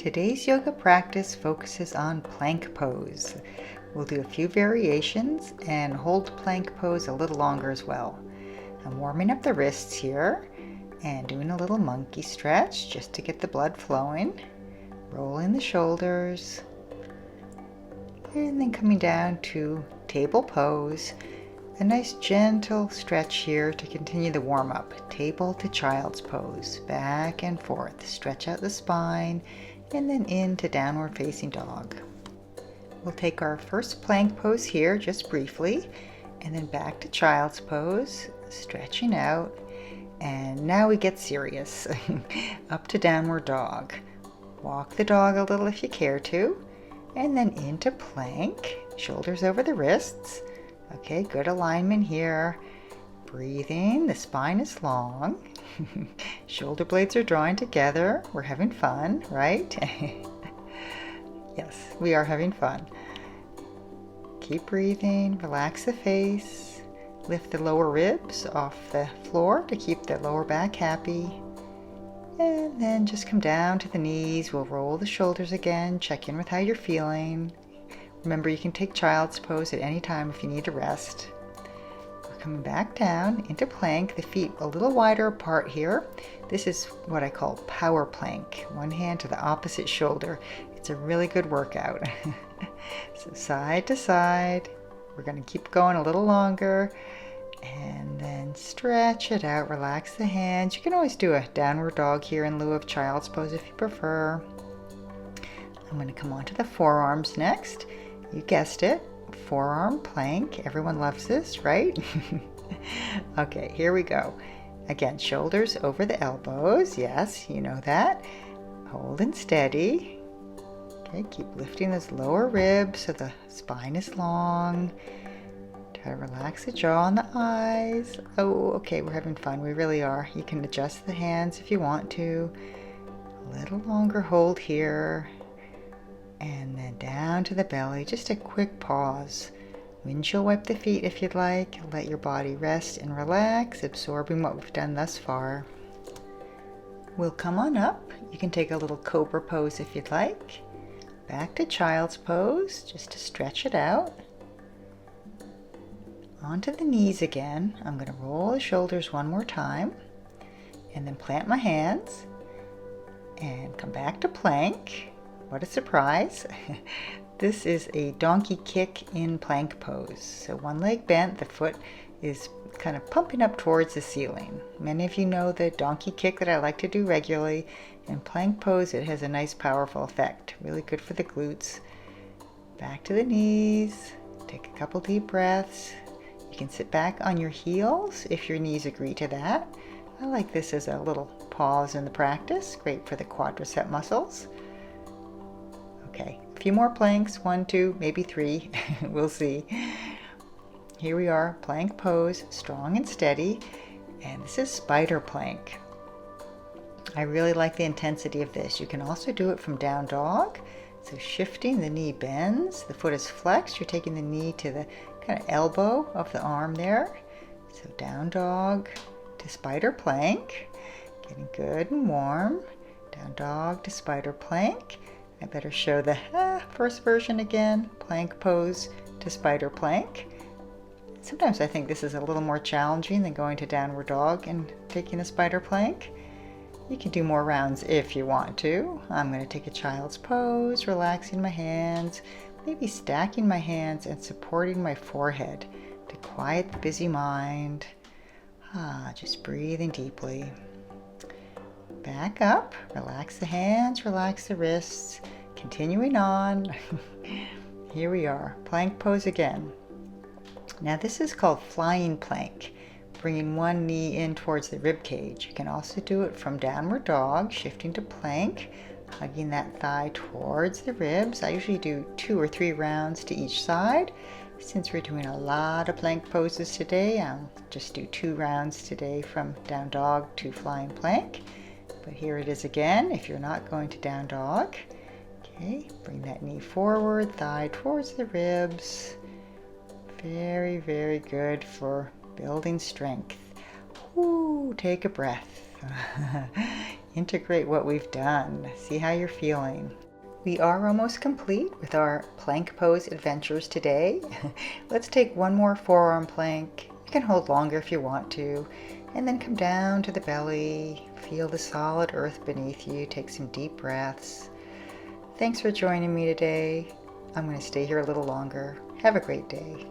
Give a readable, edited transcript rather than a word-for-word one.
Today's yoga practice focuses on plank pose. We'll do a few variations and hold plank pose a little longer as well. I'm warming up the wrists here and doing a little monkey stretch just to get the blood flowing. Rolling the shoulders and then coming down to table pose. A nice gentle stretch here to continue the warm-up. Table to child's pose. Back and forth. Stretch out the spine and then into downward facing dog. We'll take our first plank pose here just briefly and then back to child's pose, stretching out. And now we get serious. Up to downward dog. Walk the dog a little if you care to, and then into plank. Shoulders over the wrists. Okay, good alignment here. Breathing, the spine is long. Shoulder blades are drawing together. We're having fun, right? Yes, we are having fun. Keep breathing, relax the face. Lift the lower ribs off the floor to keep the lower back happy. And then just come down to the knees. We'll roll the shoulders again. Check in with how you're feeling. Remember, you can take child's pose at any time if you need to rest. We're coming back down into plank, the feet a little wider apart here. This is what I call power plank. One hand to the opposite shoulder. It's a really good workout. So side to side. We're going to keep going a little longer. And then stretch it out. Relax the hands. You can always do a downward dog here in lieu of child's pose if you prefer. I'm going to come on to the forearms next. You guessed it, forearm plank. Everyone loves this, right? Okay, here we go. Again, shoulders over the elbows. Yes, you know that. Holding steady. Okay, keep lifting those lower ribs so the spine is long. Try to relax the jaw and the eyes. Oh, okay, we're having fun. We really are. You can adjust the hands if you want to. A little longer hold here. And then down to the belly, just a quick pause. Windshield wipe the feet if you'd like. Let your body rest and relax, absorbing what we've done thus far. We'll come on up. You can take a little cobra pose if you'd like. Back to child's pose, just to stretch it out. Onto the knees again. I'm going to roll the shoulders one more time. And then plant my hands. And come back to plank. What a surprise. This is a donkey kick in plank pose. So one leg bent, the foot is kind of pumping up towards the ceiling. Many of you know the donkey kick that I like to do regularly. In plank pose, it has a nice powerful effect. Really good for the glutes. Back to the knees. Take a couple deep breaths. You can sit back on your heels if your knees agree to that. I like this as a little pause in the practice. Great for the quadricep muscles. Okay, a few more planks, 1, 2, maybe 3, we'll see. Here we are, plank pose, strong and steady, and this is spider plank. I really like the intensity of this. You can also do it from down dog, so shifting, the knee bends, the foot is flexed, you're taking the knee to the kind of elbow of the arm there. So down dog to spider plank, getting good and warm, down dog to spider plank. I better show the first version again, plank pose to spider plank. Sometimes I think this is a little more challenging than going to downward dog and taking a spider plank. You can do more rounds if you want to. I'm going to take a child's pose, relaxing my hands, maybe stacking my hands and supporting my forehead to quiet the busy mind. Just breathing deeply. Back up, relax the hands, relax the wrists, continuing on. Here we are, plank pose again. Now this is called flying plank, bringing one knee in towards the rib cage. You can also do it from downward dog, shifting to plank, hugging that thigh towards the ribs. I usually do 2 or 3 rounds to each side. Since we're doing a lot of plank poses today, I'll just do 2 rounds today from down dog to flying plank. But here it is again, if you're not going to down dog. Okay, bring that knee forward, thigh towards the ribs. Very, very good for building strength. Ooh, take a breath. Integrate what we've done. See how you're feeling. We are almost complete with our plank pose adventures today. Let's take one more forearm plank. You can hold longer if you want to. And then come down to the belly. Feel the solid earth beneath you. Take some deep breaths. Thanks for joining me today. I'm going to stay here a little longer. Have a great day.